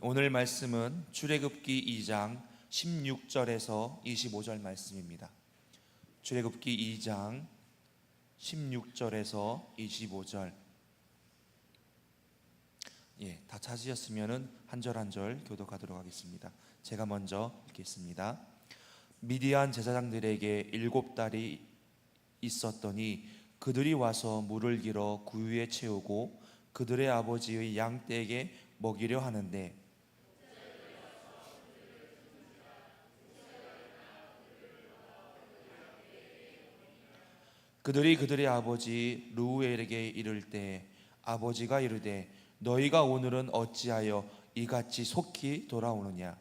오늘 말씀은 출애굽기 2장 16절에서 25절 말씀입니다. 출애굽기 2장 16절에서 25절. 다 찾으셨으면 한 절 한 절 교독하도록 하겠습니다. 제가 먼저 읽겠습니다. 미디안 제사장들에게 7달이 있었더니 그들이 와서 물을 길어 구유에 채우고 그들의 아버지의 양떼에게 먹이려 하는데 그들이 그들의 아버지 르우엘에게 이를 때 아버지가 이르되 너희가 오늘은 어찌하여 이같이 속히 돌아오느냐.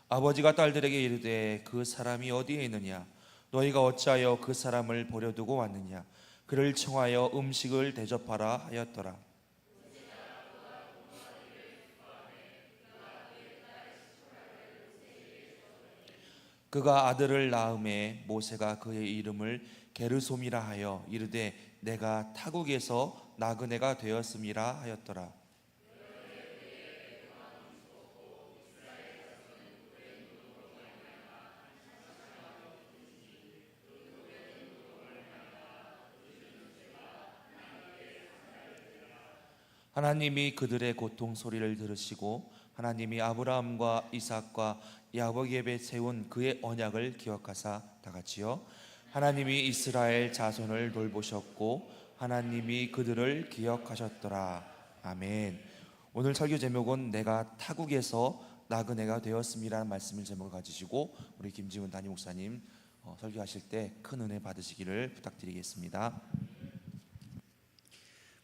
아버지가 딸들에게 이르되 그 사람이 어디에 있느냐. 너희가 어찌하여 그 사람을 버려두고 왔느냐. 그를 청하여 음식을 대접하라 하였더라. 그가 아들을 낳음에 모세가 그의 이름을 게르솜이라 하여 이르되 내가 타국에서 나그네가 되었음이라 하였더라. 하나님이 그들의 고통 소리를 들으시고 하나님이 아브라함과 이삭과 야곱에게 세운 그의 언약을 기억하사 다같이요 하나님이 이스라엘 자손을 돌보셨고 하나님이 그들을 기억하셨더라. 아멘. 오늘 설교 제목은 내가 타국에서 나그네가 되었음이라는 말씀을 제목을 가지시고 우리 김지훈 담임 목사님 설교하실 때 큰 은혜 받으시기를 부탁드리겠습니다.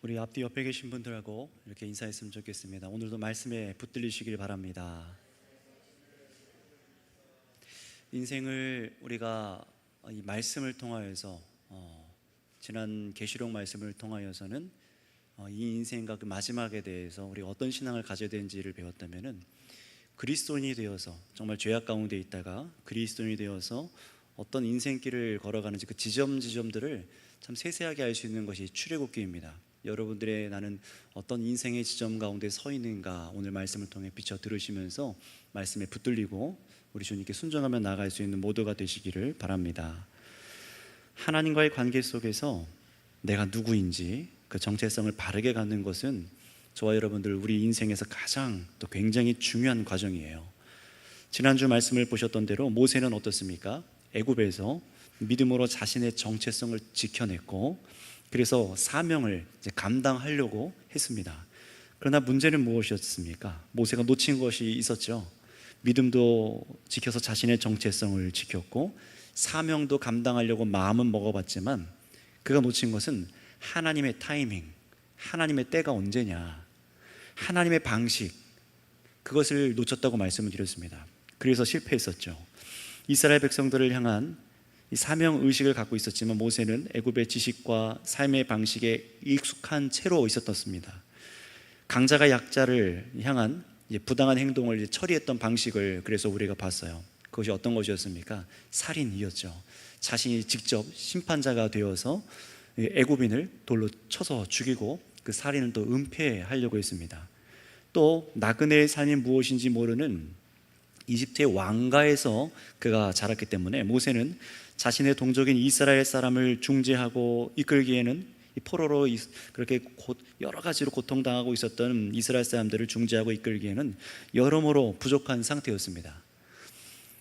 우리 앞뒤 옆에 계신 분들하고 이렇게 인사했으면 좋겠습니다. 오늘도 말씀에 붙들리시길 바랍니다. 인생을 우리가 이 말씀을 통하여서 지난 계시록 말씀을 통하여서는 이 인생과 그 마지막에 대해서 우리가 어떤 신앙을 가져야 되는지를 배웠다면은 그리스도인이 되어서 정말 죄악 가운데 있다가 그리스도인이 되어서 어떤 인생길을 걸어가는지 그 지점들을 참 세세하게 알 수 있는 것이 출애굽기입니다. 여러분들의 나는 어떤 인생의 지점 가운데 서 있는가 오늘 말씀을 통해 비춰 들으시면서 말씀에 붙들리고 우리 주님께 순종하며 나아갈 수 있는 모두가 되시기를 바랍니다. 하나님과의 관계 속에서 내가 누구인지 그 정체성을 바르게 갖는 것은 저와 여러분들 우리 인생에서 가장 또 굉장히 중요한 과정이에요. 지난주 말씀을 보셨던 대로 모세는 어떻습니까? 애굽에서 믿음으로 자신의 정체성을 지켜냈고 그래서 사명을 이제 감당하려고 했습니다. 그러나 문제는 무엇이었습니까? 모세가 놓친 것이 있었죠. 믿음도 지켜서 자신의 정체성을 지켰고 사명도 감당하려고 마음은 먹어봤지만 그가 놓친 것은 하나님의 타이밍, 하나님의 때가 언제냐, 하나님의 방식, 그것을 놓쳤다고 말씀을 드렸습니다. 그래서 실패했었죠. 이스라엘 백성들을 향한 이 사명 의식을 갖고 있었지만 모세는 애굽의 지식과 삶의 방식에 익숙한 채로 있었습니다. 강자가 약자를 향한 부당한 행동을 처리했던 방식을 그래서 우리가 봤어요. 그것이 어떤 것이었습니까? 살인이었죠. 자신이 직접 심판자가 되어서 애굽인을 돌로 쳐서 죽이고 그 살인을 또 은폐하려고 했습니다. 또 나그네의 삶이 무엇인지 모르는 이집트의 왕가에서 그가 자랐기 때문에 모세는 자신의 동족인 이스라엘 사람을 중재하고 이끌기에는 포로로 그렇게 여러 가지로 고통당하고 있었던 이스라엘 사람들을 중재하고 이끌기에는 여러모로 부족한 상태였습니다.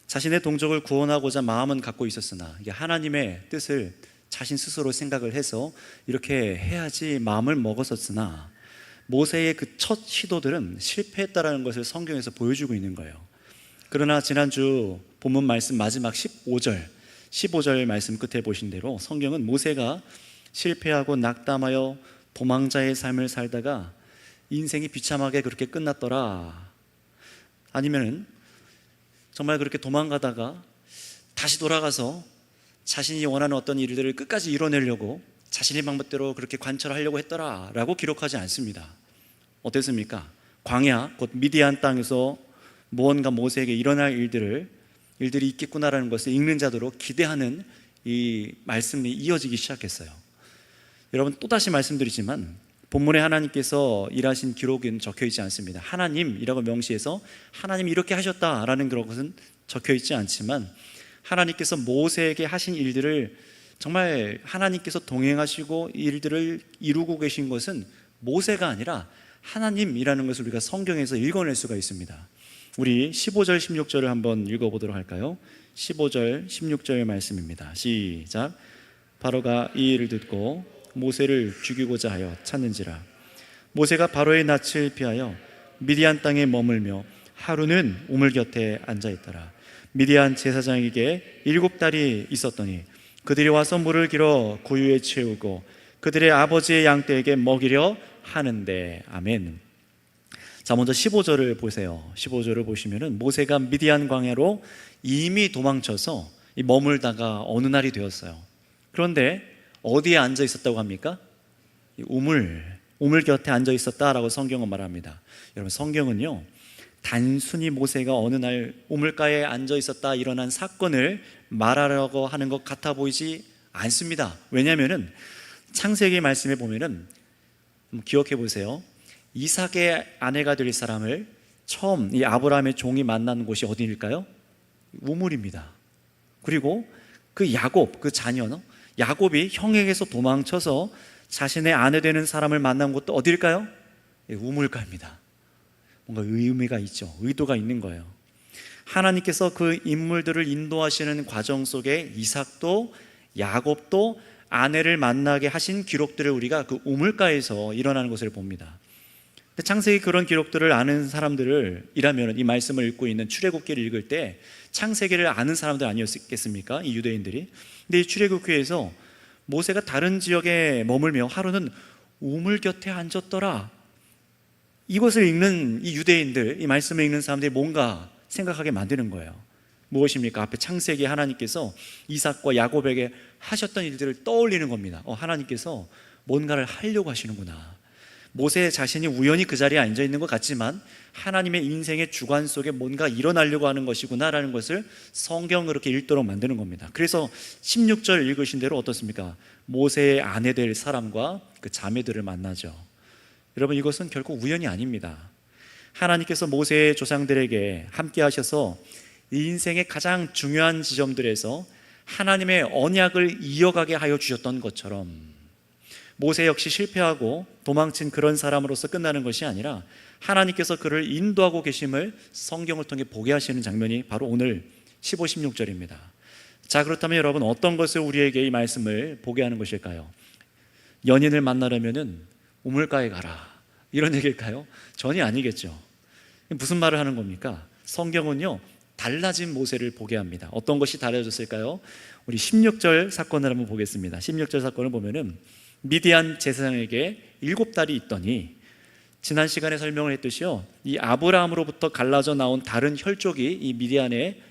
자신의 동족을 구원하고자 마음은 갖고 있었으나 하나님의 뜻을 자신 스스로 생각을 해서 이렇게 해야지 마음을 먹었었으나 모세의 그 첫 시도들은 실패했다라는 것을 성경에서 보여주고 있는 거예요. 그러나 지난주 본문 말씀 마지막 15절 말씀 끝에 보신 대로 성경은 모세가 실패하고 낙담하여 도망자의 삶을 살다가 인생이 비참하게 그렇게 끝났더라, 아니면은 정말 그렇게 도망가다가 다시 돌아가서 자신이 원하는 어떤 일들을 끝까지 이뤄내려고 자신의 방법대로 그렇게 관철하려고 했더라 라고 기록하지 않습니다. 어땠습니까? 광야 곧 미디안 땅에서 무언가 모세에게 일어날 일들이 있겠구나라는 것을 읽는 자들로 기대하는 이 말씀이 이어지기 시작했어요. 여러분, 또다시 말씀드리지만 본문에 하나님께서 일하신 기록은 적혀 있지 않습니다. 하나님이라고 명시해서 하나님 이렇게 하셨다라는 그런 것은 적혀 있지 않지만, 하나님께서 모세에게 하신 일들을 정말 하나님께서 동행하시고 일들을 이루고 계신 것은 모세가 아니라 하나님이라는 것을 우리가 성경에서 읽어낼 수가 있습니다. 우리 15절 16절을 한번 읽어보도록 할까요? 15절 16절 말씀입니다. 시작. 바로가 이 일을 듣고 모세를 죽이고자 하여 찾는지라. 모세가 바로의 낯을 피하여 미디안 땅에 머물며 하루는 우물 곁에 앉아있더라. 미디안 제사장에게 7달이 있었더니 그들이 와서 물을 길어 구유에 채우고 그들의 아버지의 양떼에게 먹이려 하는데. 아멘. 자, 먼저 15절을 보세요. 15절을 보시면은 모세가 미디안 광야로 이미 도망쳐서 머물다가 어느 날이 되었어요. 그런데 어디에 앉아 있었다고 합니까? 우물 곁에 앉아 있었다라고 성경은 말합니다. 여러분, 성경은요, 단순히 모세가 어느 날 우물가에 앉아 있었다 일어난 사건을 말하려고 하는 것 같아 보이지 않습니다. 왜냐하면은 창세기 말씀에 보면은, 기억해 보세요. 이삭의 아내가 될 사람을 처음 이 아브라함의 종이 만난 곳이 어디일까요? 우물입니다. 그리고 그 야곱, 그 자녀는 야곱이 형에게서 도망쳐서 자신의 아내 되는 사람을 만난 곳도 어디일까요? 우물가입니다. 뭔가 의미가 있죠. 의도가 있는 거예요. 하나님께서 그 인물들을 인도하시는 과정 속에 이삭도 야곱도 아내를 만나게 하신 기록들을 우리가 그 우물가에서 일어나는 것을 봅니다. 창세기 그런 기록들을 아는 사람들이라면 이 말씀을 읽고 있는 출애굽기를 읽을 때 창세기를 아는 사람들 아니었겠습니까? 이 유대인들이. 근데 이 출애굽기에서 모세가 다른 지역에 머물며 하루는 우물 곁에 앉았더라, 이것을 읽는 이 유대인들, 이 말씀을 읽는 사람들이 뭔가 생각하게 만드는 거예요. 무엇입니까? 앞에 창세기에 하나님께서 이삭과 야곱에게 하셨던 일들을 떠올리는 겁니다. 하나님께서 뭔가를 하려고 하시는구나. 모세 자신이 우연히 그 자리에 앉아 있는 것 같지만 하나님의 인생의 주관 속에 뭔가 일어나려고 하는 것이구나라는 것을 성경을 그렇게 읽도록 만드는 겁니다. 그래서 16절 읽으신 대로 어떻습니까? 모세의 아내 될 사람과 그 자매들을 만나죠. 여러분, 이것은 결코 우연이 아닙니다. 하나님께서 모세의 조상들에게 함께 하셔서 이 인생의 가장 중요한 지점들에서 하나님의 언약을 이어가게 하여 주셨던 것처럼 모세 역시 실패하고 도망친 그런 사람으로서 끝나는 것이 아니라 하나님께서 그를 인도하고 계심을 성경을 통해 보게 하시는 장면이 바로 오늘 15, 16절입니다. 자, 그렇다면 여러분, 어떤 것을 우리에게 이 말씀을 보게 하는 것일까요? 연인을 만나려면은 우물가에 가라, 이런 얘기일까요? 전혀 아니겠죠. 무슨 말을 하는 겁니까? 성경은요, 달라진 모세를 보게 합니다. 어떤 것이 달라졌을까요? 우리 16절 사건을 한번 보겠습니다. 16절 사건을 보면은 미디안 제사장에게 7달이 있더니, 지난 시간에 설명을 했듯이요, 이 아브라함으로부터 갈라져 나온 다른 혈족이 이 미디안의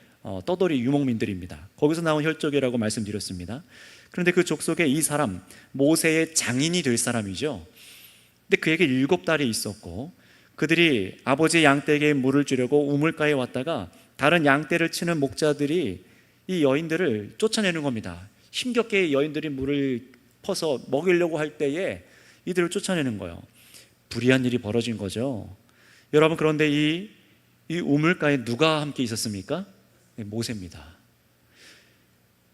떠돌이 유목민들입니다. 거기서 나온 혈족이라고 말씀드렸습니다. 그런데 그 족속에 이 사람, 모세의 장인이 될 사람이죠. 근데 그에게 7달이 있었고, 그들이 아버지의 양떼에게 물을 주려고 우물가에 왔다가 다른 양떼를 치는 목자들이 이 여인들을 쫓아내는 겁니다. 힘겹게 여인들이 물을 퍼서 먹이려고 할 때에 이들을 쫓아내는 거예요. 불의한 일이 벌어진 거죠. 여러분, 그런데 이 우물가에 누가 함께 있었습니까? 모세입니다.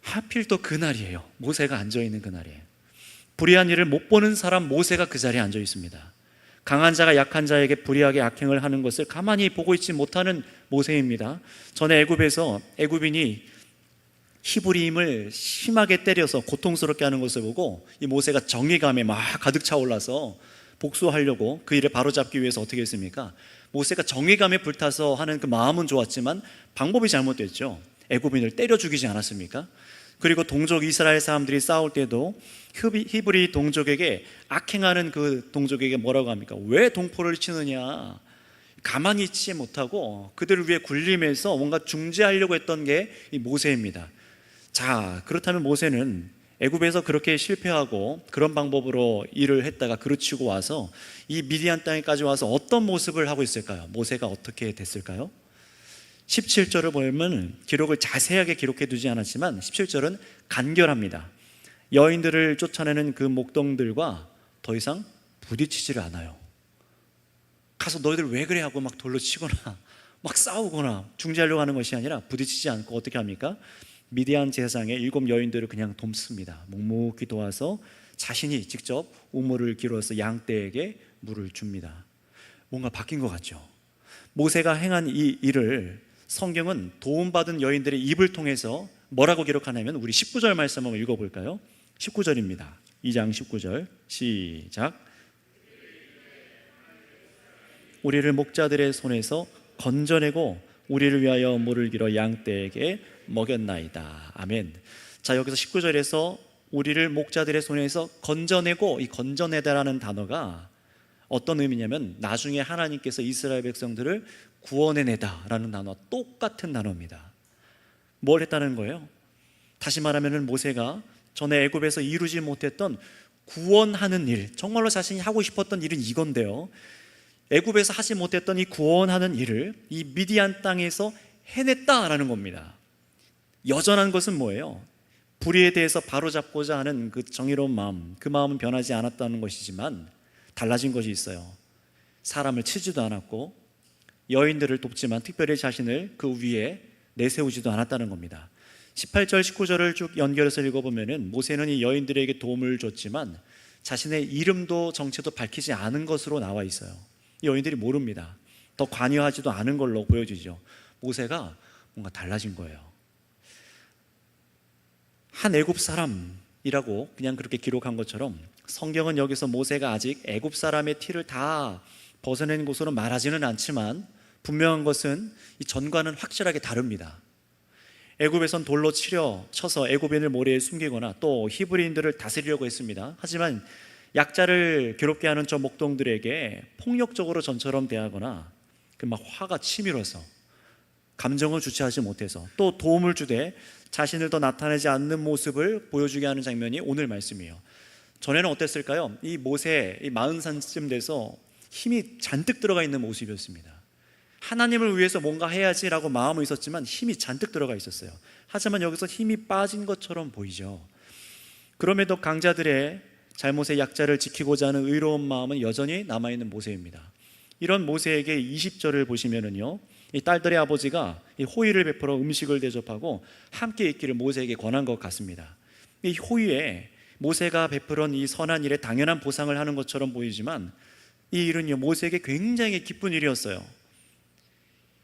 하필 또 그날이에요. 모세가 앉아있는 그날이에요. 불의한 일을 못 보는 사람 모세가 그 자리에 앉아 있습니다. 강한 자가 약한 자에게 불의하게 악행을 하는 것을 가만히 보고 있지 못하는 모세입니다. 전에 애굽에서 애굽인이 히브리임을 심하게 때려서 고통스럽게 하는 것을 보고 이 모세가 정의감에 막 가득 차올라서 복수하려고 그 일을 바로잡기 위해서 어떻게 했습니까? 모세가 정의감에 불타서 하는 그 마음은 좋았지만 방법이 잘못됐죠. 애굽인을 때려 죽이지 않았습니까? 그리고 동족 이스라엘 사람들이 싸울 때도 히브리 동족에게 악행하는 그 동족에게 뭐라고 합니까? 왜 동포를 치느냐? 가만히 있지 못하고 그들을 위해 군림해서 뭔가 중재하려고 했던 게 이 모세입니다. 자, 그렇다면 모세는 애굽에서 그렇게 실패하고 그런 방법으로 일을 했다가 그르치고 와서 이 미디안 땅에까지 와서 어떤 모습을 하고 있을까요? 모세가 어떻게 됐을까요? 17절을 보면 기록을 자세하게 기록해 두지 않았지만 17절은 간결합니다. 여인들을 쫓아내는 그 목동들과 더 이상 부딪히지를 않아요. 가서 너희들 왜 그래 하고 막 돌로 치거나 막 싸우거나 중재하려고 하는 것이 아니라 부딪히지 않고 어떻게 합니까? 미디안 제사장의 7 여인들을 그냥 돕습니다. 묵묵히 도와서 자신이 직접 우물을 길어서 양떼에게 물을 줍니다. 뭔가 바뀐 것 같죠. 모세가 행한 이 일을 성경은 도움받은 여인들의 입을 통해서 뭐라고 기록하냐면 우리 19절 말씀 한번 읽어볼까요? 19절입니다. 2장 19절 시작. 우리를 목자들의 손에서 건져내고 우리를 위하여 물을 길어 양떼에게 먹였나이다. 아멘. 자, 여기서 19절에서 우리를 목자들의 손에서 건져내고, 이 건져내다라는 단어가 어떤 의미냐면 나중에 하나님께서 이스라엘 백성들을 구원해내다라는 단어와 똑같은 단어입니다. 뭘 했다는 거예요? 다시 말하면 모세가 전에 애굽에서 이루지 못했던 구원하는 일, 정말로 자신이 하고 싶었던 일은 이건데요, 애굽에서 하지 못했던 이 구원하는 일을 이 미디안 땅에서 해냈다라는 겁니다. 여전한 것은 뭐예요? 불의에 대해서 바로잡고자 하는 그 정의로운 마음, 그 마음은 변하지 않았다는 것이지만 달라진 것이 있어요. 사람을 치지도 않았고 여인들을 돕지만 특별히 자신을 그 위에 내세우지도 않았다는 겁니다. 18절 19절을 쭉 연결해서 읽어보면 모세는 이 여인들에게 도움을 줬지만 자신의 이름도 정체도 밝히지 않은 것으로 나와 있어요. 이 여인들이 모릅니다. 더 관여하지도 않은 걸로 보여지죠. 모세가 뭔가 달라진 거예요. 한 애굽 사람이라고 그냥 그렇게 기록한 것처럼 성경은 여기서 모세가 아직 애굽 사람의 티를 다 벗어낸 것으로 말하지는 않지만 분명한 것은 이 전과는 확실하게 다릅니다. 애굽에선 돌로 쳐서 애굽인을 모래에 숨기거나 또 히브리인들을 다스리려고 했습니다. 하지만 약자를 괴롭게 하는 저 목동들에게 폭력적으로 전처럼 대하거나 그 막 화가 치밀어서 감정을 주체하지 못해서 또 도움을 주되 자신을 더 나타내지 않는 모습을 보여주게 하는 장면이 오늘 말씀이에요. 전에는 어땠을까요? 이 모세 40살쯤 돼서 힘이 잔뜩 들어가 있는 모습이었습니다. 하나님을 위해서 뭔가 해야지라고 마음은 있었지만 힘이 잔뜩 들어가 있었어요. 하지만 여기서 힘이 빠진 것처럼 보이죠. 그럼에도 강자들의 잘못의 약자를 지키고자 하는 의로운 마음은 여전히 남아있는 모세입니다. 이런 모세에게 20절을 보시면은요, 이 딸들의 아버지가 이 호의를 베풀어 음식을 대접하고 함께 있기를 모세에게 권한 것 같습니다. 이 호의에 모세가 베풀은 이 선한 일에 당연한 보상을 하는 것처럼 보이지만 이 일은요, 모세에게 굉장히 기쁜 일이었어요.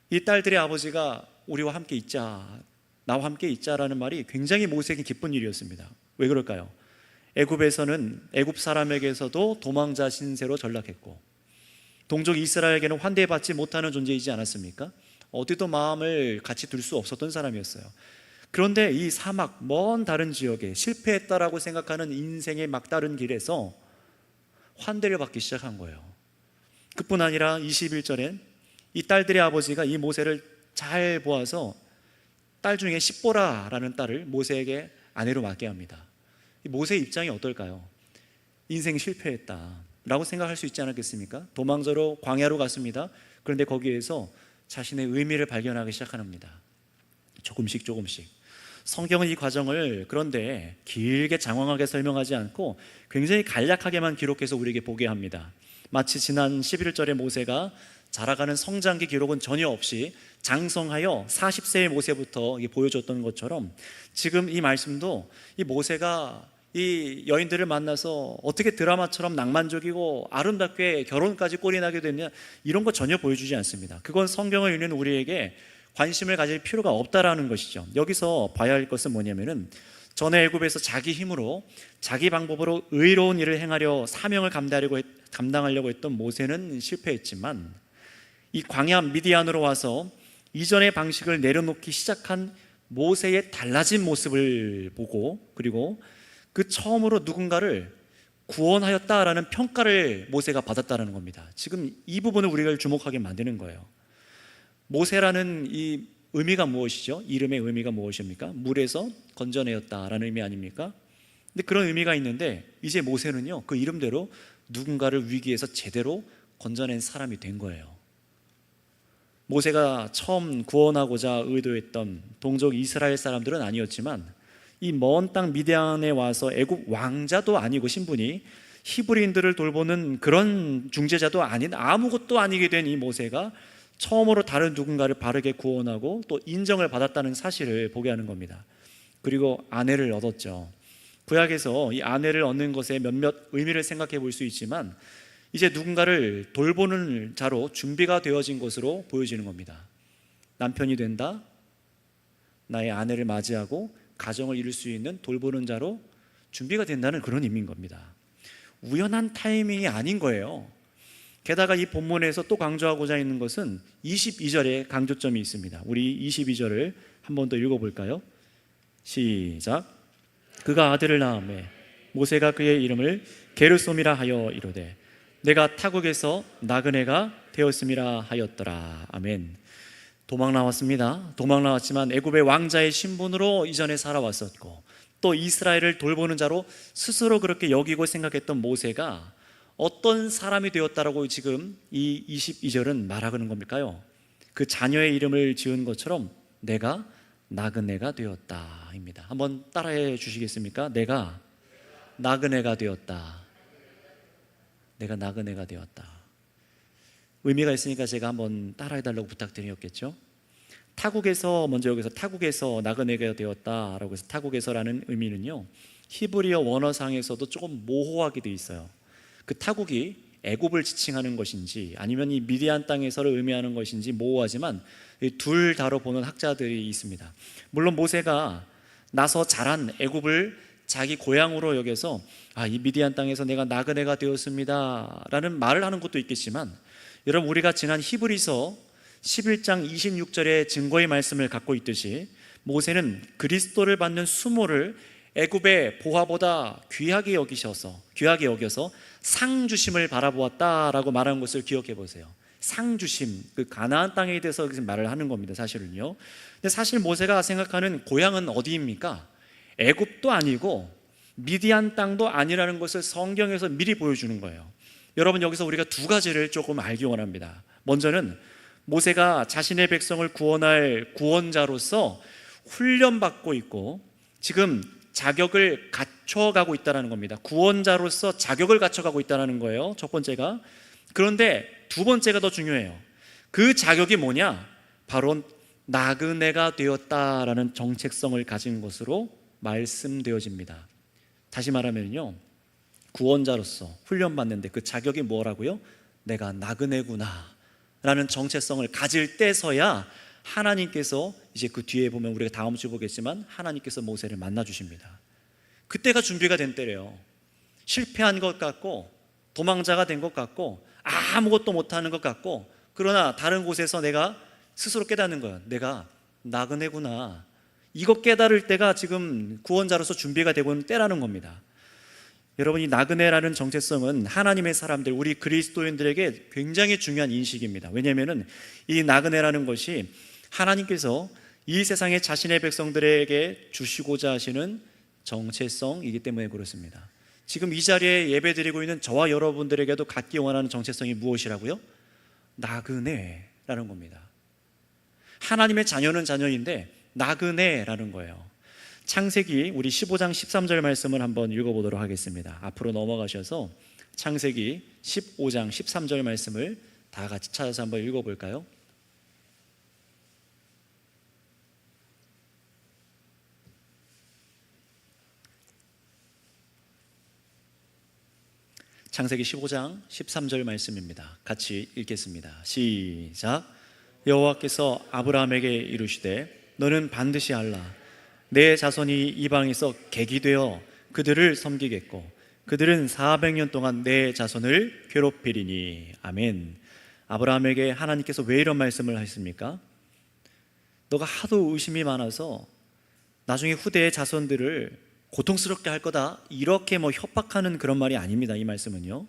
이 딸들의 아버지가 우리와 함께 있자, 나와 함께 있자라는 말이 굉장히 모세에게 기쁜 일이었습니다. 왜 그럴까요? 애굽에서는 애굽 사람에게서도 도망자 신세로 전락했고 동족 이스라엘에게는 환대받지 못하는 존재이지 않았습니까? 어디도 마음을 같이 둘 수 없었던 사람이었어요. 그런데 이 사막 먼 다른 지역에 실패했다라고 생각하는 인생의 막다른 길에서 환대를 받기 시작한 거예요. 그뿐 아니라 21절엔 이 딸들의 아버지가 이 모세를 잘 보아서 딸 중에 십보라라는 딸을 모세에게 아내로 맡게 합니다. 이 모세의 입장이 어떨까요? 인생 실패했다라고 생각할 수 있지 않았겠습니까? 도망자로 광야로 갔습니다. 그런데 거기에서 자신의 의미를 발견하기 시작합니다. 조금씩 성경은 이 과정을 그런데 길게 장황하게 설명하지 않고 굉장히 간략하게만 기록해서 우리에게 보게 합니다. 마치 지난 11절에 모세가 자라가는 성장기 기록은 전혀 없이 장성하여 40세의 모세부터 보여줬던 것처럼 지금 이 말씀도 이 모세가 이 여인들을 만나서 어떻게 드라마처럼 낭만적이고 아름답게 결혼까지 꼴이 나게 됐냐, 이런 거 전혀 보여주지 않습니다. 그건 성경을 읽는 우리에게 관심을 가질 필요가 없다라는 것이죠. 여기서 봐야 할 것은 뭐냐면은 전에 애굽에서 자기 힘으로 자기 방법으로 의로운 일을 행하려 사명을 감당하려고 했던 모세는 실패했지만 이 광야 미디안으로 와서 이전의 방식을 내려놓기 시작한 모세의 달라진 모습을 보고 그리고 그 처음으로 누군가를 구원하였다라는 평가를 모세가 받았다는 겁니다. 지금 이 부분을 우리가 주목하게 만드는 거예요. 모세라는 이 의미가 무엇이죠? 이름의 의미가 무엇입니까? 물에서 건져내었다라는 의미 아닙니까? 근데 그런 의미가 있는데 이제 모세는요, 그 이름대로 누군가를 위기에서 제대로 건져낸 사람이 된 거예요. 모세가 처음 구원하고자 의도했던 동족 이스라엘 사람들은 아니었지만 이 먼 땅 미디안에 와서 애굽 왕자도 아니고 신분이 히브리인들을 돌보는 그런 중재자도 아닌 아무것도 아니게 된 이 모세가 처음으로 다른 누군가를 바르게 구원하고 또 인정을 받았다는 사실을 보게 하는 겁니다. 그리고 아내를 얻었죠. 구약에서 이 아내를 얻는 것에 몇몇 의미를 생각해 볼 수 있지만 이제 누군가를 돌보는 자로 준비가 되어진 것으로 보여지는 겁니다. 남편이 된다, 나의 아내를 맞이하고 가정을 이룰 수 있는 돌보는 자로 준비가 된다는 그런 의미인 겁니다. 우연한 타이밍이 아닌 거예요. 게다가 이 본문에서 또 강조하고자 있는 것은 22절에 강조점이 있습니다. 우리 22절을 한 번 더 읽어볼까요? 시작. 그가 아들을 낳음에 모세가 그의 이름을 게르솜이라 하여 이르되 내가 타국에서 나그네가 되었음이라 하였더라. 아멘. 도망 나왔습니다. 도망 나왔지만 애굽의 왕자의 신분으로 이전에 살아왔었고 또 이스라엘을 돌보는 자로 스스로 그렇게 여기고 생각했던 모세가 어떤 사람이 되었다라고 지금 이 22절은 말하는 겁니까요? 그 자녀의 이름을 지은 것처럼 내가 나그네가 되었다입니다. 한번 따라해 주시겠습니까? 내가 나그네가 되었다. 내가 나그네가 되었다. 의미가 있으니까 제가 한번 따라해 달라고 부탁드렸겠죠? 타국에서, 먼저 여기서 타국에서 나그네가 되었다라고 해서 타국에서라는 의미는요, 히브리어 원어상에서도 조금 모호하게 돼 있어요. 그 타국이 애굽을 지칭하는 것인지 아니면 이 미디안 땅에서를 의미하는 것인지 모호하지만 둘 다로 보는 학자들이 있습니다. 물론 모세가 나서 자란 애굽을 자기 고향으로 여겨서 이 미디안 땅에서 내가 나그네가 되었습니다 라는 말을 하는 것도 있겠지만, 여러분 우리가 지난 히브리서 11장 26절의 증거의 말씀을 갖고 있듯이 모세는 그리스도를 받는 수모를 애굽의 보화보다 귀하게 여겨서 상 주심을 바라보았다라고 말한 것을 기억해 보세요. 상 주심, 그 가나안 땅에 대해서 말을 하는 겁니다. 사실은요. 근데 사실 모세가 생각하는 고향은 어디입니까? 애굽도 아니고 미디안 땅도 아니라는 것을 성경에서 미리 보여주는 거예요. 여러분 여기서 우리가 두 가지를 조금 알기 원합니다. 먼저는 모세가 자신의 백성을 구원할 구원자로서 훈련받고 있고 지금 자격을 갖춰가고 있다는 겁니다. 구원자로서 자격을 갖춰가고 있다는 거예요. 첫 번째가. 그런데 두 번째가 더 중요해요. 그 자격이 뭐냐? 바로 나그네가 되었다라는 정체성을 가진 것으로 말씀되어집니다. 다시 말하면요, 구원자로서 훈련받는데 그 자격이 뭐라고요? 내가 나그네구나 라는 정체성을 가질 때서야 하나님께서 이제 그 뒤에 보면 우리가 다음 주 보겠지만 하나님께서 모세를 만나 주십니다. 그때가 준비가 된 때래요. 실패한 것 같고 도망자가 된 것 같고 아무것도 못하는 것 같고, 그러나 다른 곳에서 내가 스스로 깨닫는 거예요. 내가 나그네구나. 이거 깨달을 때가 지금 구원자로서 준비가 되고 있는 때라는 겁니다. 여러분 이 나그네라는 정체성은 하나님의 사람들, 우리 그리스도인들에게 굉장히 중요한 인식입니다. 왜냐하면 이 나그네라는 것이 하나님께서 이 세상에 자신의 백성들에게 주시고자 하시는 정체성이기 때문에 그렇습니다. 지금 이 자리에 예배드리고 있는 저와 여러분들에게도 갖기 원하는 정체성이 무엇이라고요? 나그네라는 겁니다. 하나님의 자녀는 자녀인데 나그네라는 거예요. 창세기 우리 15장 13절 말씀을 한번 읽어보도록 하겠습니다. 앞으로 넘어가셔서 창세기 15장 13절 말씀을 다 같이 찾아서 한번 읽어볼까요? 창세기 15장 13절 말씀입니다. 같이 읽겠습니다. 시작. 여호와께서 아브라함에게 이르시되 너는 반드시 알라. 내 자손이 이방에서 객이 되어 그들을 섬기겠고 그들은 400년 동안 내 자손을 괴롭히리니. 아멘. 아브라함에게 하나님께서 왜 이런 말씀을 하십니까? 너가 하도 의심이 많아서 나중에 후대의 자손들을 고통스럽게 할 거다, 이렇게 협박하는 그런 말이 아닙니다. 이 말씀은요,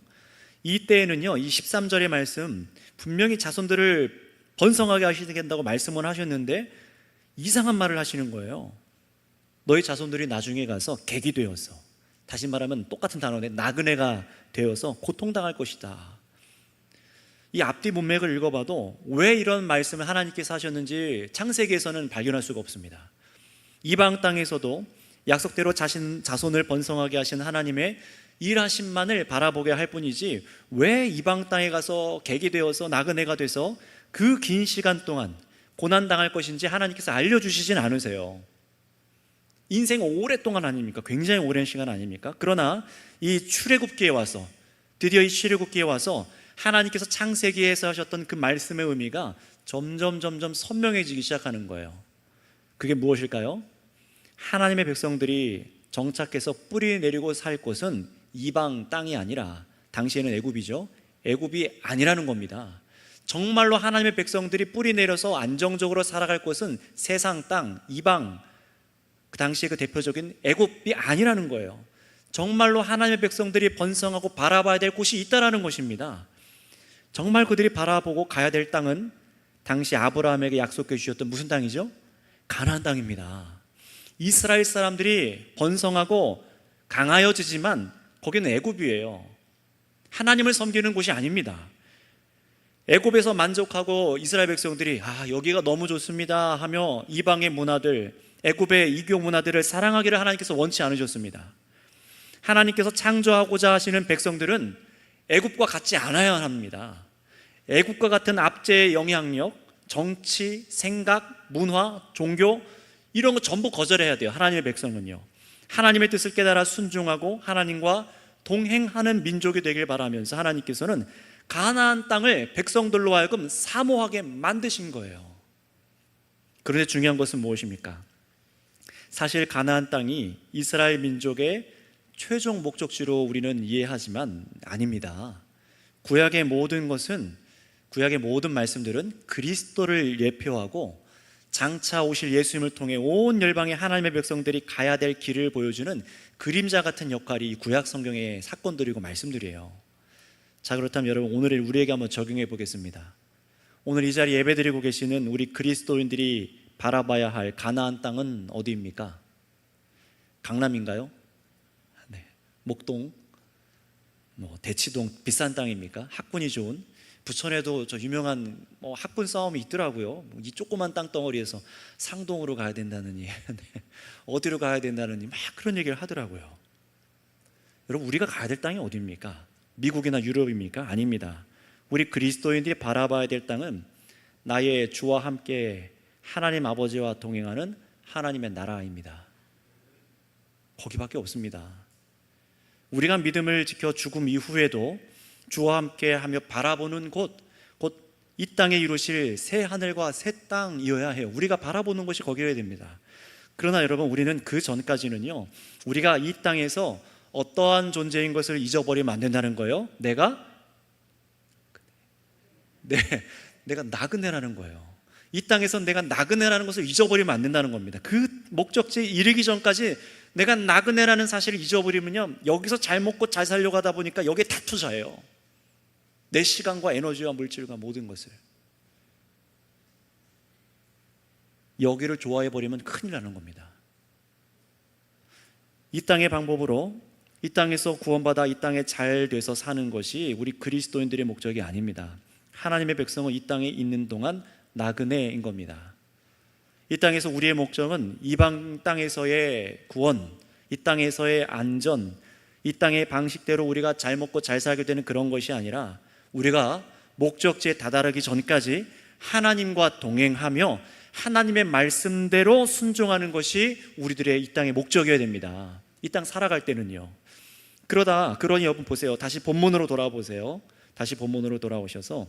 이때에는요, 이 13절의 말씀 분명히 자손들을 번성하게 하시게 된다고 말씀을 하셨는데 이상한 말을 하시는 거예요. 너희 자손들이 나중에 가서 객이 되어서, 다시 말하면 똑같은 단어인데 나그네가 되어서 고통당할 것이다. 이 앞뒤 문맥을 읽어봐도 왜 이런 말씀을 하나님께서 하셨는지 창세기에서는 발견할 수가 없습니다. 이방 땅에서도 약속대로 자손을 번성하게 하신 하나님의 일하심만을 바라보게 할 뿐이지 왜 이방 땅에 가서 객이 되어서 나그네가 돼서 그 긴 시간 동안 고난당할 것인지 하나님께서 알려주시진 않으세요. 인생 오랫동안 아닙니까? 굉장히 오랜 시간 아닙니까? 그러나 이 출애굽기에 와서, 드디어 이 출애굽기에 와서 하나님께서 창세기에서 하셨던 그 말씀의 의미가 점점 선명해지기 시작하는 거예요. 그게 무엇일까요? 하나님의 백성들이 정착해서 뿌리 내리고 살 곳은 이방 땅이 아니라, 당시에는 애굽이죠, 애굽이 아니라는 겁니다. 정말로 하나님의 백성들이 뿌리 내려서 안정적으로 살아갈 곳은 세상 땅, 이방, 그 당시에 그 대표적인 애굽이 아니라는 거예요. 정말로 하나님의 백성들이 번성하고 바라봐야 될 곳이 있다라는 것입니다. 정말 그들이 바라보고 가야 될 땅은 당시 아브라함에게 약속해 주셨던 무슨 땅이죠? 가나안 땅입니다. 이스라엘 사람들이 번성하고 강하여지지만 거기는 애굽이에요. 하나님을 섬기는 곳이 아닙니다. 애굽에서 만족하고 이스라엘 백성들이 여기가 너무 좋습니다 하며 이방의 문화들, 애굽의 이교 문화들을 사랑하기를 하나님께서 원치 않으셨습니다. 하나님께서 창조하고자 하시는 백성들은 애굽과 같지 않아야 합니다. 애굽과 같은 압제의 영향력, 정치, 생각, 문화, 종교 이런 거 전부 거절해야 돼요. 하나님의 백성은요. 하나님의 뜻을 깨달아 순종하고 하나님과 동행하는 민족이 되길 바라면서 하나님께서는 가나안 땅을 백성들로 하여금 사모하게 만드신 거예요. 그런데 중요한 것은 무엇입니까? 사실 가나안 땅이 이스라엘 민족의 최종 목적지로 우리는 이해하지만 아닙니다. 구약의 모든 말씀들은 그리스도를 예표하고 장차 오실 예수님을 통해 온 열방의 하나님의 백성들이 가야 될 길을 보여주는 그림자 같은 역할이 이 구약 성경의 사건들이고 말씀들이에요. 자, 그렇다면 여러분, 오늘을 우리에게 한번 적용해 보겠습니다. 오늘 이 자리에 예배드리고 계시는 우리 그리스도인들이 바라봐야 할 가나안 땅은 어디입니까? 강남인가요? 네. 목동, 대치동 비싼 땅입니까? 학군이 좋은? 부천에도 저 유명한 학군 싸움이 있더라고요. 이 조그만 땅덩어리에서 상동으로 가야 된다느니 어디로 가야 된다느니 막 그런 얘기를 하더라고요. 여러분, 우리가 가야 될 땅이 어디입니까? 미국이나 유럽입니까? 아닙니다. 우리 그리스도인들이 바라봐야 될 땅은 나의 주와 함께 하나님 아버지와 동행하는 하나님의 나라입니다. 거기밖에 없습니다. 우리가 믿음을 지켜 죽음 이후에도 주와 함께 하며 바라보는 곳, 곧 이 땅에 이루실 새 하늘과 새 땅이어야 해요. 우리가 바라보는 곳이 거기여야 됩니다. 그러나 여러분, 우리는 그 전까지는요, 우리가 이 땅에서 어떠한 존재인 것을 잊어버리면 안 된다는 거예요. 내가 나그네라는 거예요. 이 땅에서 내가 나그네라는 것을 잊어버리면 안 된다는 겁니다. 그 목적지에 이르기 전까지 내가 나그네라는 사실을 잊어버리면요, 여기서 잘 먹고 잘 살려고 하다 보니까 여기에 다 투자해요. 내 시간과 에너지와 물질과 모든 것을. 여기를 좋아해버리면 큰일 나는 겁니다. 이 땅의 방법으로 이 땅에서 구원받아 이 땅에 잘 돼서 사는 것이 우리 그리스도인들의 목적이 아닙니다. 하나님의 백성은 이 땅에 있는 동안 나그네인 겁니다. 이 땅에서 우리의 목적은 이방 땅에서의 구원, 이 땅에서의 안전, 이 땅의 방식대로 우리가 잘 먹고 잘 살게 되는 그런 것이 아니라 우리가 목적지에 다다르기 전까지 하나님과 동행하며 하나님의 말씀대로 순종하는 것이 우리들의 이 땅의 목적이어야 됩니다. 이 땅 살아갈 때는요. 그러니 여러분 보세요. 다시 본문으로 돌아보세요. 다시 본문으로 돌아오셔서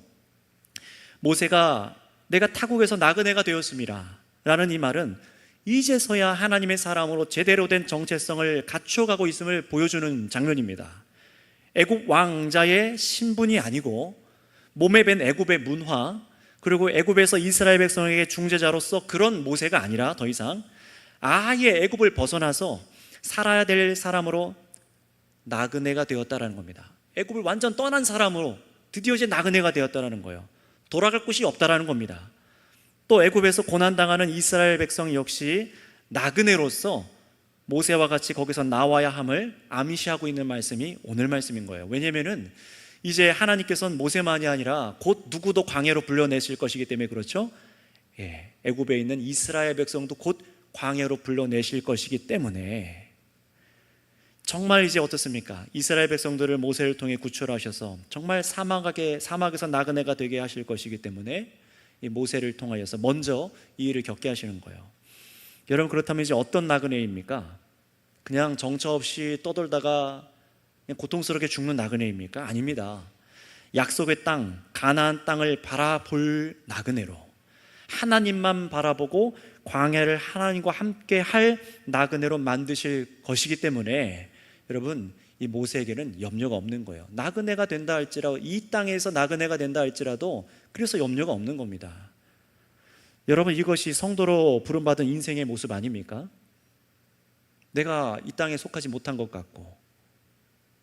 모세가 내가 타국에서 나그네가 되었습니다 라는 이 말은 이제서야 하나님의 사람으로 제대로 된 정체성을 갖춰가고 있음을 보여주는 장면입니다. 애굽 왕자의 신분이 아니고 몸에 밴 애굽의 문화, 그리고 애굽에서 이스라엘 백성에게 중재자로서 그런 모세가 아니라 더 이상 아예 애굽을 벗어나서 살아야 될 사람으로 나그네가 되었다라는 겁니다. 애굽을 완전 떠난 사람으로 드디어 이제 나그네가 되었다라는 거예요. 돌아갈 곳이 없다라는 겁니다. 또 애굽에서 고난당하는 이스라엘 백성 역시 나그네로서 모세와 같이 거기서 나와야 함을 암시하고 있는 말씀이 오늘 말씀인 거예요. 왜냐하면 이제 하나님께서는 모세만이 아니라 곧 누구도 광야로 불러내실 것이기 때문에 그렇죠. 애굽에 있는 이스라엘 백성도 곧 광야로 불러내실 것이기 때문에 정말 이제 어떻습니까? 이스라엘 백성들을 모세를 통해 구출하셔서 정말 사막에서 나그네가 되게 하실 것이기 때문에 이 모세를 통하여서 먼저 이 일을 겪게 하시는 거예요. 여러분, 그렇다면 이제 어떤 나그네입니까? 그냥 정처 없이 떠돌다가 그냥 고통스럽게 죽는 나그네입니까? 아닙니다. 약속의 땅, 가나안 땅을 바라볼 나그네로, 하나님만 바라보고 광야를 하나님과 함께 할 나그네로 만드실 것이기 때문에 여러분, 이 모세에게는 염려가 없는 거예요. 나그네가 된다 할지라도, 이 땅에서 나그네가 된다 할지라도 그래서 염려가 없는 겁니다. 여러분, 이것이 성도로 부름받은 인생의 모습 아닙니까? 내가 이 땅에 속하지 못한 것 같고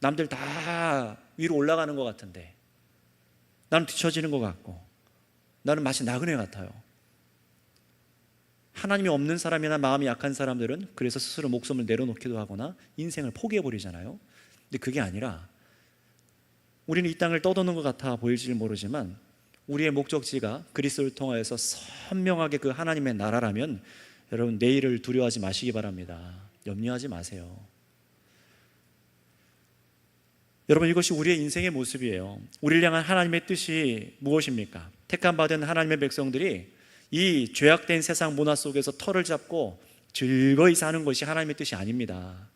남들 다 위로 올라가는 것 같은데 나는 뒤처지는 것 같고 나는 마치 나그네 같아요. 하나님이 없는 사람이나 마음이 약한 사람들은 그래서 스스로 목숨을 내려놓기도 하거나 인생을 포기해버리잖아요. 근데 그게 아니라 우리는 이 땅을 떠도는 것 같아 보일지 모르지만 우리의 목적지가 그리스도를 통하여서 선명하게 그 하나님의 나라라면 여러분, 내일을 두려워하지 마시기 바랍니다. 염려하지 마세요. 여러분, 이것이 우리의 인생의 모습이에요. 우리를 향한 하나님의 뜻이 무엇입니까? 택함받은 하나님의 백성들이 이 죄악된 세상 문화 속에서 터를 잡고 즐거이 사는 것이 하나님의 뜻이 아닙니다.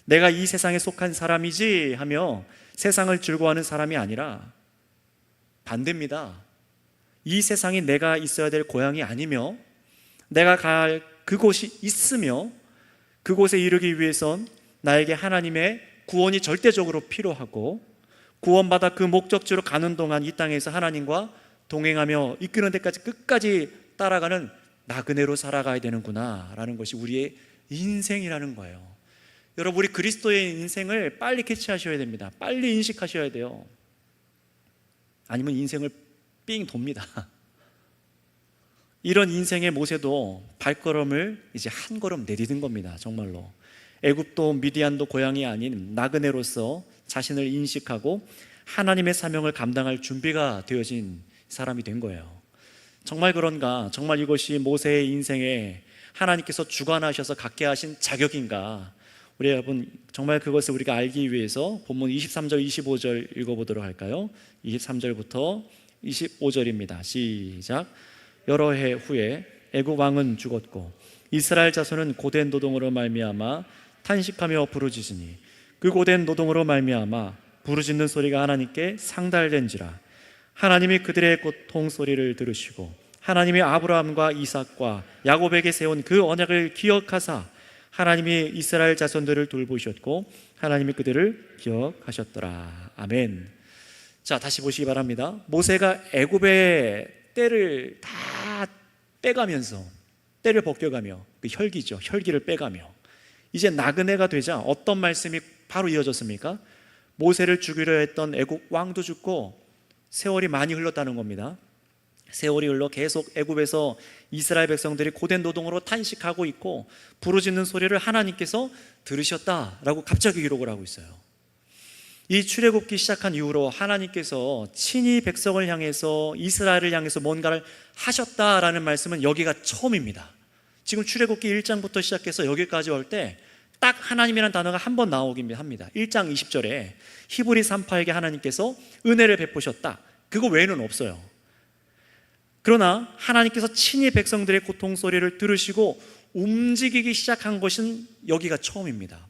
내가 이 세상에 속한 사람이지 하며 세상을 즐거워하는 사람이 아니라 반대입니다. 이 세상이 내가 있어야 될 고향이 아니며 내가 갈 그곳이 있으며 그곳에 이르기 위해선 나에게 하나님의 구원이 절대적으로 필요하고 구원받아 그 목적지로 가는 동안 이 땅에서 하나님과 동행하며 이끄는 데까지 끝까지 따라가는 나그네로 살아가야 되는구나 라는 것이 우리의 인생이라는 거예요. 여러분, 우리 그리스도의 인생을 빨리 캐치하셔야 됩니다. 빨리 인식하셔야 돼요. 아니면 인생을 삥 돕니다. 이런 인생의 모세도 발걸음을 이제 한 걸음 내디딘 겁니다. 정말로 애굽도 미디안도 고향이 아닌 나그네로서 자신을 인식하고 하나님의 사명을 감당할 준비가 되어진 사람이 된 거예요. 정말 그런가? 정말 이것이 모세의 인생에 하나님께서 주관하셔서 갖게 하신 자격인가? 우리 여러분, 정말 그것을 우리가 알기 위해서 본문 23절 25절 읽어보도록 할까요? 23절부터 25절입니다. 시작. 여러 해 후에 애굽 왕은 죽었고 이스라엘 자손은 고된 노동으로 말미암아 탄식하며 부르짖으니 그 고된 노동으로 말미암아 부르짖는 소리가 하나님께 상달된지라. 하나님이 그들의 고통 소리를 들으시고 하나님이 아브라함과 이삭과 야곱에게 세운 그 언약을 기억하사 하나님이 이스라엘 자손들을 돌보셨고 하나님이 그들을 기억하셨더라. 아멘. 자, 다시 보시기 바랍니다. 모세가 애굽의 때를 다 빼가면서, 때를 벗겨가며, 그 혈기죠, 혈기를 빼가며 이제 나그네가 되자 어떤 말씀이 바로 이어졌습니까? 모세를 죽이려 했던 애굽 왕도 죽고 세월이 많이 흘렀다는 겁니다. 세월이 흘러 계속 애굽에서 이스라엘 백성들이 고된 노동으로 탄식하고 있고 부르짖는 소리를 하나님께서 들으셨다라고 갑자기 기록을 하고 있어요. 이 출애굽기 시작한 이후로 하나님께서 친히 백성을 향해서, 이스라엘을 향해서 뭔가를 하셨다라는 말씀은 여기가 처음입니다. 지금 출애굽기 1장부터 시작해서 여기까지 올 때 딱 하나님이라는 단어가 한 번 나오긴 합니다. 1장 20절에 히브리 산파에게 하나님께서 은혜를 베푸셨다, 그거 외에는 없어요. 그러나 하나님께서 친히 백성들의 고통 소리를 들으시고 움직이기 시작한 것은 여기가 처음입니다.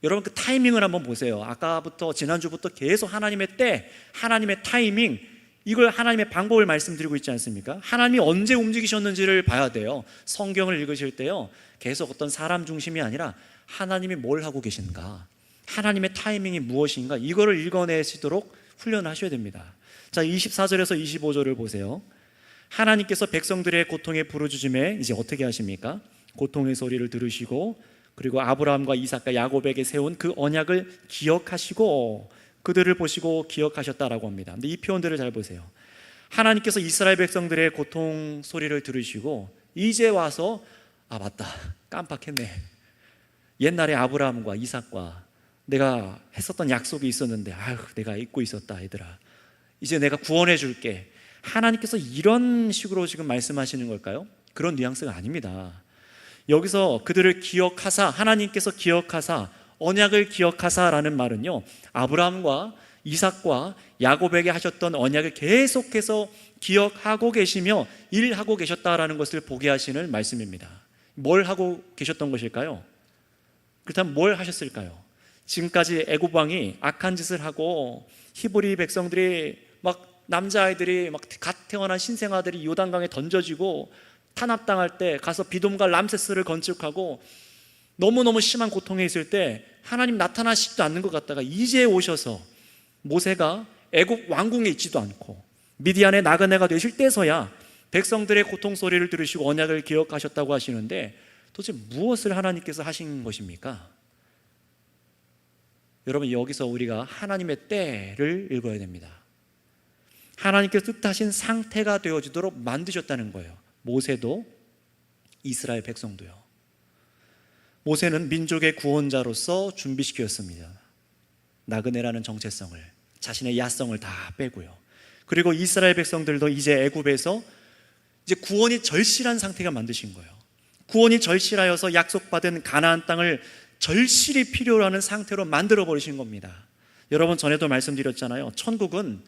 여러분, 그 타이밍을 한번 보세요. 아까부터, 지난주부터 계속 하나님의 때, 하나님의 타이밍, 이걸 하나님의 방법을 말씀드리고 있지 않습니까? 하나님이 언제 움직이셨는지를 봐야 돼요. 성경을 읽으실 때요, 계속 어떤 사람 중심이 아니라 하나님이 뭘 하고 계신가, 하나님의 타이밍이 무엇인가, 이거를 읽어내시도록 훈련하셔야 됩니다. 자, 24절에서 25절을 보세요. 하나님께서 백성들의 고통에 부르짖음에 이제 어떻게 하십니까? 고통의 소리를 들으시고 그리고 아브라함과 이삭과 야곱에게 세운 그 언약을 기억하시고 그들을 보시고 기억하셨다라고 합니다. 근데 이 표현들을 잘 보세요. 하나님께서 이스라엘 백성들의 고통 소리를 들으시고 이제 와서, 아 맞다, 깜빡했네, 옛날에 아브라함과 이삭과 내가 했었던 약속이 있었는데 아휴 내가 잊고 있었다 얘들아, 이제 내가 구원해 줄게. 하나님께서 이런 식으로 지금 말씀하시는 걸까요? 그런 뉘앙스가 아닙니다. 여기서 그들을 기억하사, 하나님께서 기억하사, 언약을 기억하사라는 말은요, 아브라함과 이삭과 야곱에게 하셨던 언약을 계속해서 기억하고 계시며 일하고 계셨다라는 것을 보게 하시는 말씀입니다. 뭘 하고 계셨던 것일까요? 그렇다면 뭘 하셨을까요? 지금까지 애굽 왕이 악한 짓을 하고 히브리 백성들이 막 남자아이들이 막 갓 태어난 신생아들이 요단강에 던져지고 탄압당할 때 가서 비돔과 람세스를 건축하고 너무너무 심한 고통에 있을 때 하나님 나타나시지도 않는 것 같다가 이제 오셔서 모세가 애굽 왕궁에 있지도 않고 미디안의 나그네가 되실 때서야 백성들의 고통 소리를 들으시고 언약을 기억하셨다고 하시는데 도대체 무엇을 하나님께서 하신 것입니까? 여러분, 여기서 우리가 하나님의 때를 읽어야 됩니다. 하나님께서 뜻하신 상태가 되어지도록 만드셨다는 거예요. 모세도 이스라엘 백성도요. 모세는 민족의 구원자로서 준비시켰습니다. 나그네라는 정체성을, 자신의 야성을 다 빼고요. 그리고 이스라엘 백성들도 이제 애굽에서 이제 구원이 절실한 상태가 만드신 거예요. 구원이 절실하여서 약속받은 가나안 땅을 절실히 필요로 하는 상태로 만들어 버리신 겁니다. 여러분, 전에도 말씀드렸잖아요. 천국은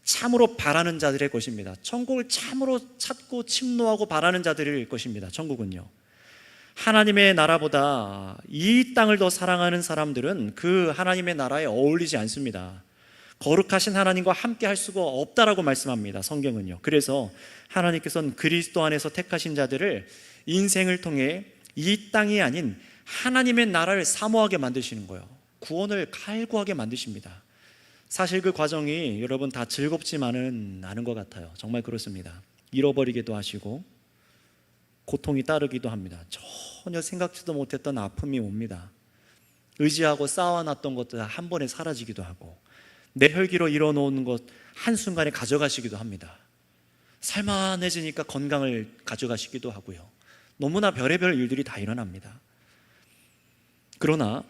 참으로 바라는 자들의 것입니다. 천국을 참으로 찾고 침노하고 바라는 자들의 것입니다. 천국은요. 하나님의 나라보다 이 땅을 더 사랑하는 사람들은 그 하나님의 나라에 어울리지 않습니다. 거룩하신 하나님과 함께 할 수가 없다라고 말씀합니다. 성경은요. 그래서 하나님께서는 그리스도 안에서 택하신 자들을 인생을 통해 이 땅이 아닌 하나님의 나라를 사모하게 만드시는 거예요. 구원을 갈구하게 만드십니다. 사실 그 과정이 여러분 다 즐겁지만은 않은 것 같아요. 정말 그렇습니다. 잃어버리기도 하시고 고통이 따르기도 합니다. 전혀 생각지도 못했던 아픔이 옵니다. 의지하고 쌓아놨던 것들 한 번에 사라지기도 하고 내 혈기로 이뤄놓은 것 한순간에 가져가시기도 합니다. 살만해지니까 건강을 가져가시기도 하고요. 너무나 별의별 일들이 다 일어납니다. 그러나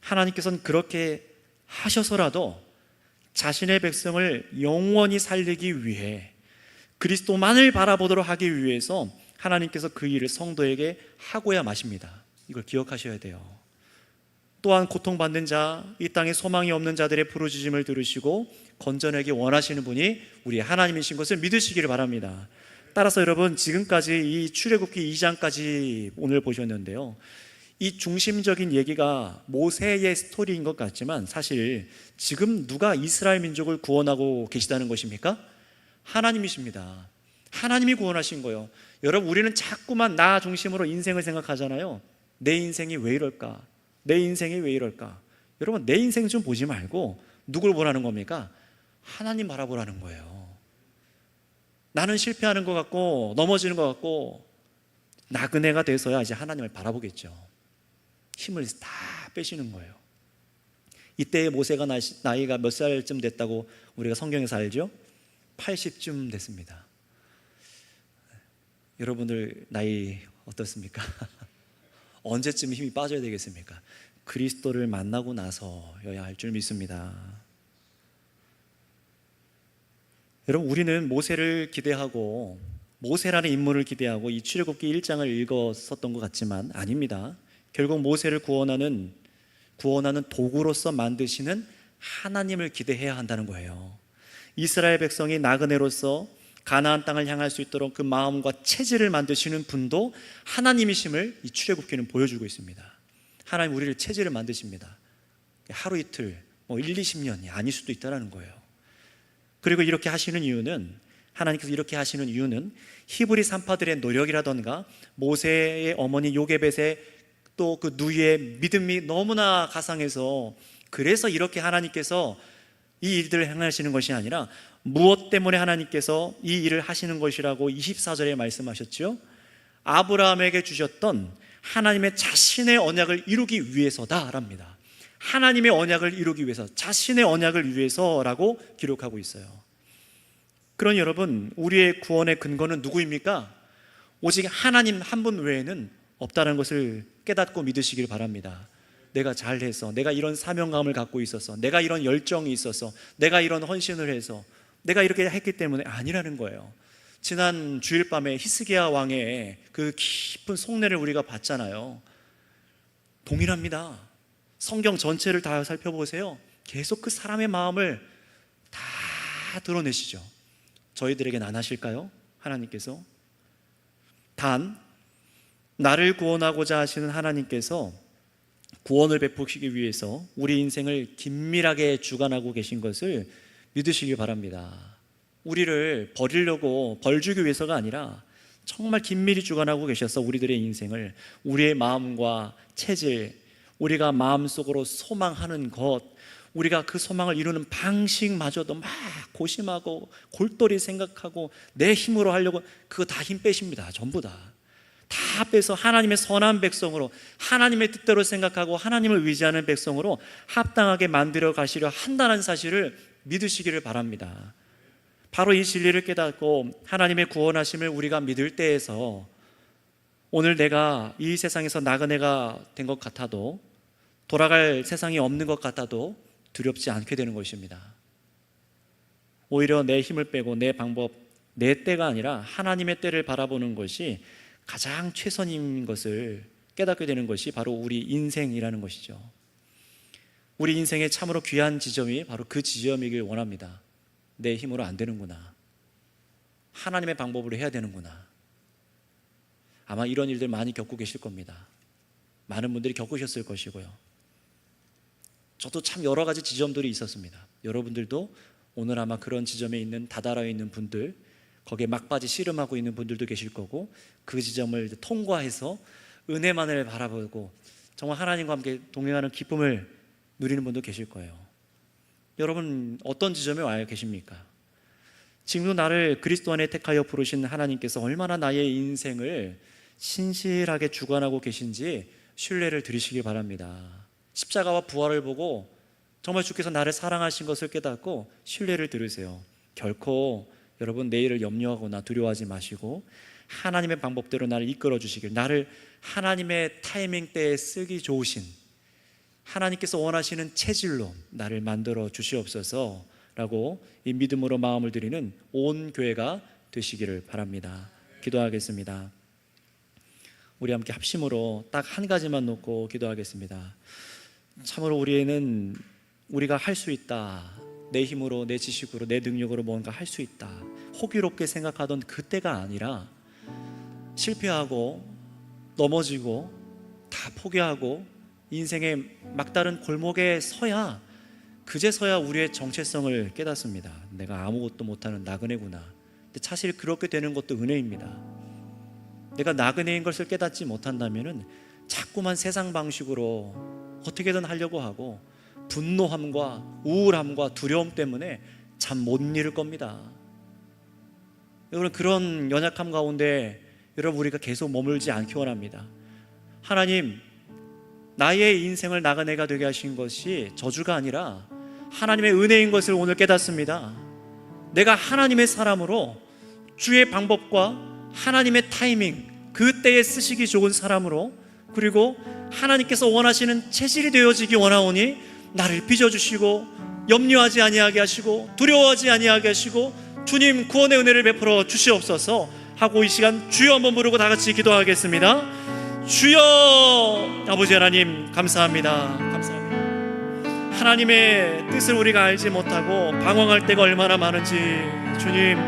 하나님께서는 그렇게 하셔서라도 자신의 백성을 영원히 살리기 위해 그리스도만을 바라보도록 하기 위해서 하나님께서 그 일을 성도에게 하고야 마십니다. 이걸 기억하셔야 돼요. 또한 고통받는 자, 이 땅에 소망이 없는 자들의 부르짖음을 들으시고 건져내기 원하시는 분이 우리 하나님이신 것을 믿으시기를 바랍니다. 따라서 여러분, 지금까지 이 출애굽기 2장까지 오늘 보셨는데요, 이 중심적인 얘기가 모세의 스토리인 것 같지만 사실 지금 누가 이스라엘 민족을 구원하고 계시다는 것입니까? 하나님이십니다. 하나님이 구원하신 거예요. 여러분, 우리는 자꾸만 나 중심으로 인생을 생각하잖아요. 내 인생이 왜 이럴까? 내 인생이 왜 이럴까? 여러분, 내 인생 좀 보지 말고 누굴 보라는 겁니까? 하나님 바라보라는 거예요. 나는 실패하는 것 같고 넘어지는 것 같고 나그네가 돼서야 이제 하나님을 바라보겠죠. 힘을 다 빼시는 거예요. 이때 모세가 나이가 몇 살쯤 됐다고 우리가 성경에서 알죠? 80쯤 됐습니다. 여러분들 나이 어떻습니까? 언제쯤 힘이 빠져야 되겠습니까? 그리스도를 만나고 나서여야 할 줄 믿습니다. 여러분, 우리는 모세를 기대하고 모세라는 인물을 기대하고 이 출애굽기 1장을 읽었었던 것 같지만 아닙니다. 결국 모세를 구원하는 도구로서 만드시는 하나님을 기대해야 한다는 거예요. 이스라엘 백성이 나그네로서 가나안 땅을 향할 수 있도록 그 마음과 체질을 만드시는 분도 하나님이심을 이 출애굽기는 보여주고 있습니다. 하나님 우리를 체질을 만드십니다. 하루 이틀, 1, 20년이 아닐 수도 있다는 거예요. 그리고 이렇게 하시는 이유는, 하나님께서 이렇게 하시는 이유는 히브리 산파들의 노력이라던가 모세의 어머니 요게벳의 또 그 누이의 믿음이 너무나 가상해서, 그래서 이렇게 하나님께서 이 일들을 행하시는 것이 아니라 무엇 때문에 하나님께서 이 일을 하시는 것이라고 24절에 말씀하셨죠? 아브라함에게 주셨던 하나님의 자신의 언약을 이루기 위해서다랍니다. 하나님의 언약을 이루기 위해서, 자신의 언약을 위해서라고 기록하고 있어요. 그러니 여러분, 우리의 구원의 근거는 누구입니까? 오직 하나님 한 분 외에는 없다는 것을 깨닫고 믿으시길 바랍니다. 내가 잘해서, 내가 이런 사명감을 갖고 있어서, 내가 이런 열정이 있어서, 내가 이런 헌신을 해서, 내가 이렇게 했기 때문에 아니라는 거예요. 지난 주일 밤에 히스기야 왕의 그 깊은 속내를 우리가 봤잖아요. 동일합니다. 성경 전체를 다 살펴보세요. 계속 그 사람의 마음을 다 드러내시죠. 저희들에게는 안 하실까요? 하나님께서. 단 나를 구원하고자 하시는 하나님께서 구원을 베푸시기 위해서 우리 인생을 긴밀하게 주관하고 계신 것을 믿으시길 바랍니다. 우리를 버리려고 벌 주기 위해서가 아니라 정말 긴밀히 주관하고 계셔서 우리들의 인생을, 우리의 마음과 체질, 우리가 마음속으로 소망하는 것, 우리가 그 소망을 이루는 방식마저도 막 고심하고 골똘히 생각하고 내 힘으로 하려고, 그거 다 힘 빼십니다. 전부 다 빼서 하나님의 선한 백성으로, 하나님의 뜻대로 생각하고 하나님을 의지하는 백성으로 합당하게 만들어 가시려 한다는 사실을 믿으시기를 바랍니다. 바로 이 진리를 깨닫고 하나님의 구원하심을 우리가 믿을 때에서 오늘 내가 이 세상에서 나그네가 된 것 같아도, 돌아갈 세상이 없는 것 같아도 두렵지 않게 되는 것입니다. 오히려 내 힘을 빼고 내 방법, 내 때가 아니라 하나님의 때를 바라보는 것이 가장 최선인 것을 깨닫게 되는 것이 바로 우리 인생이라는 것이죠. 우리 인생의 참으로 귀한 지점이 바로 그 지점이길 원합니다. 내 힘으로 안 되는구나, 하나님의 방법으로 해야 되는구나. 아마 이런 일들 많이 겪고 계실 겁니다. 많은 분들이 겪으셨을 것이고요. 저도 참 여러 가지 지점들이 있었습니다. 여러분들도 오늘 아마 그런 지점에 있는, 다다라 있는 분들, 거기에 막바지 씨름하고 있는 분들도 계실 거고, 그 지점을 통과해서 은혜만을 바라보고 정말 하나님과 함께 동행하는 기쁨을 누리는 분도 계실 거예요. 여러분 어떤 지점에 와 계십니까? 지금도 나를 그리스도 안에 택하여 부르신 하나님께서 얼마나 나의 인생을 신실하게 주관하고 계신지 신뢰를 드리시기 바랍니다. 십자가와 부활을 보고 정말 주께서 나를 사랑하신 것을 깨닫고 신뢰를 들으세요. 결코 여러분 내일을 염려하거나 두려워하지 마시고 하나님의 방법대로 나를 이끌어 주시길, 나를 하나님의 타이밍 때에 쓰기 좋으신, 하나님께서 원하시는 체질로 나를 만들어 주시옵소서 라고 이 믿음으로 마음을 드리는 온 교회가 되시기를 바랍니다. 기도하겠습니다. 우리 함께 합심으로 딱 한 가지만 놓고 기도하겠습니다. 참으로 우리는 우리가 할 수 있다, 내 힘으로, 내 지식으로, 내 능력으로 뭔가 할 수 있다, 호기롭게 생각하던 그때가 아니라 실패하고 넘어지고 다 포기하고 인생의 막다른 골목에 서야, 그제서야 우리의 정체성을 깨닫습니다. 내가 아무것도 못하는 나그네구나. 근데 사실 그렇게 되는 것도 은혜입니다. 내가 나그네인 것을 깨닫지 못한다면 자꾸만 세상 방식으로 어떻게든 하려고 하고 분노함과 우울함과 두려움 때문에 잠 못 이룰 겁니다. 여러분 그런 연약함 가운데 여러분 우리가 계속 머물지 않기 원합니다. 하나님, 나의 인생을 나그네가 되게 하신 것이 저주가 아니라 하나님의 은혜인 것을 오늘 깨닫습니다. 내가 하나님의 사람으로 주의 방법과 하나님의 타이밍, 그때에 쓰시기 좋은 사람으로, 그리고 하나님께서 원하시는 체질이 되어지기 원하오니 나를 빚어주시고 염려하지 아니하게 하시고 두려워하지 아니하게 하시고 주님 구원의 은혜를 베풀어 주시옵소서 하고 이 시간 주여 한번 부르고 다 같이 기도하겠습니다. 주여, 아버지 하나님 감사합니다. 감사합니다. 하나님의 뜻을 우리가 알지 못하고 방황할 때가 얼마나 많은지, 주님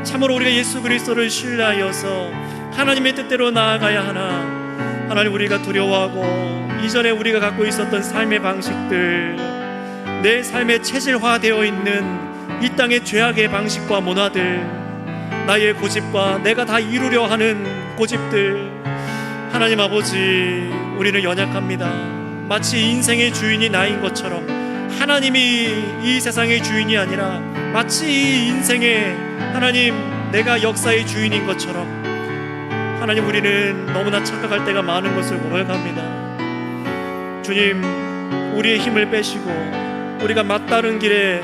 참으로 우리가 예수 그리스도를 신뢰하여서 하나님의 뜻대로 나아가야 하나, 하나님 우리가 두려워하고 이전에 우리가 갖고 있었던 삶의 방식들, 내 삶에 체질화되어 있는 이 땅의 죄악의 방식과 문화들, 나의 고집과 내가 다 이루려 하는 고집들, 하나님 아버지 우리는 연약합니다. 마치 인생의 주인이 나인 것처럼 하나님이 이 세상의 주인이 아니라 마치 이 인생의 하나님 내가 역사의 주인인 것처럼 하나님 우리는 너무나 착각할 때가 많은 것을 고백합니다. 주님 우리의 힘을 빼시고 우리가 맞다른 길에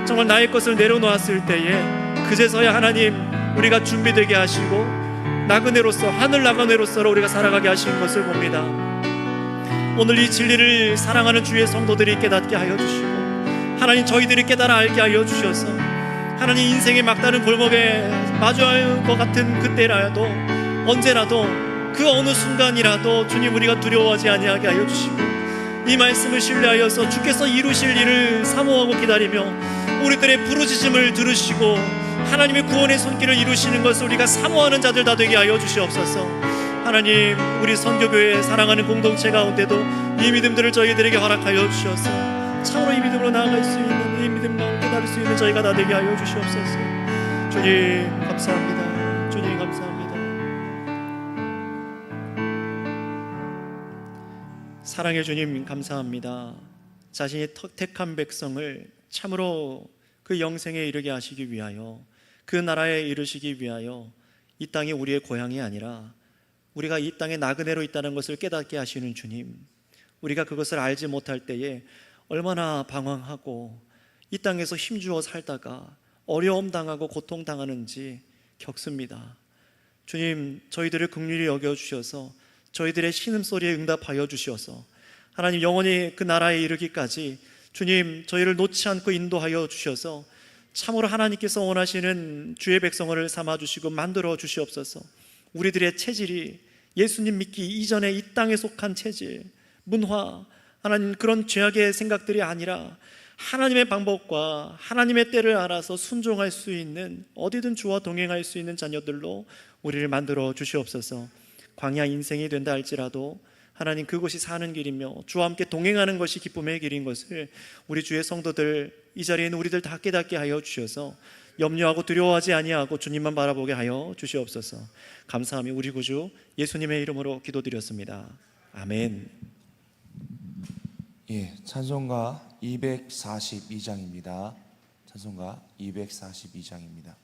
정말 나의 것을 내려놓았을 때에 그제서야 하나님 우리가 준비되게 하시고 나그네로서, 하늘 나그네로서 우리가 살아가게 하신 것을 봅니다. 오늘 이 진리를 사랑하는 주의 성도들이 깨닫게 하여 주시고, 하나님 저희들이 깨달아 알게 하여 주셔서 하나님 인생의 막다른 골목에 마주할 것 같은 그때라도, 언제라도, 그 어느 순간이라도 주님 우리가 두려워하지 아니하게 하여 주시고, 이 말씀을 신뢰하여서 주께서 이루실 일을 사모하고 기다리며 우리들의 부르짖음을 들으시고 하나님의 구원의 손길을 이루시는 것을 우리가 사모하는 자들 다 되게 하여 주시옵소서. 하나님, 우리 선교교회 사랑하는 공동체 가운데도 이 믿음들을 저희들에게 허락하여 주셔서 참으로 이 믿음으로 나아갈 수 있는, 이 믿음만 깨달을 수 있는 저희가 다 되게 하여 주시옵소서. 주님 감사합니다. 주님 감사합니다. 사랑의 주님 감사합니다. 자신이 택한 백성을 참으로 그 영생에 이르게 하시기 위하여, 그 나라에 이르시기 위하여 이 땅이 우리의 고향이 아니라 우리가 이 땅에 나그네로 있다는 것을 깨닫게 하시는 주님, 우리가 그것을 알지 못할 때에 얼마나 방황하고 이 땅에서 힘주어 살다가 어려움 당하고 고통 당하는지 겪습니다. 주님, 저희들을 긍휼히 여겨주셔서 저희들의 신음소리에 응답하여 주셔서 하나님 영원히 그 나라에 이르기까지 주님 저희를 놓지 않고 인도하여 주셔서 참으로 하나님께서 원하시는 주의 백성을 삼아주시고 만들어 주시옵소서. 우리들의 체질이 예수님 믿기 이전에 이 땅에 속한 체질, 문화, 하나님 그런 죄악의 생각들이 아니라 하나님의 방법과 하나님의 때를 알아서 순종할 수 있는, 어디든 주와 동행할 수 있는 자녀들로 우리를 만들어 주시옵소서. 광야 인생이 된다 할지라도 하나님 그곳이 사는 길이며 주와 함께 동행하는 것이 기쁨의 길인 것을 우리 주의 성도들, 이 자리에 있는 우리들 다 깨닫게 하여 주셔서 염려하고 두려워하지 아니하고 주님만 바라보게 하여 주시옵소서. 감사하며 우리 구주 예수님의 이름으로 기도드렸습니다. 아멘. 예, 찬송가 242장입니다. 찬송가 242장입니다.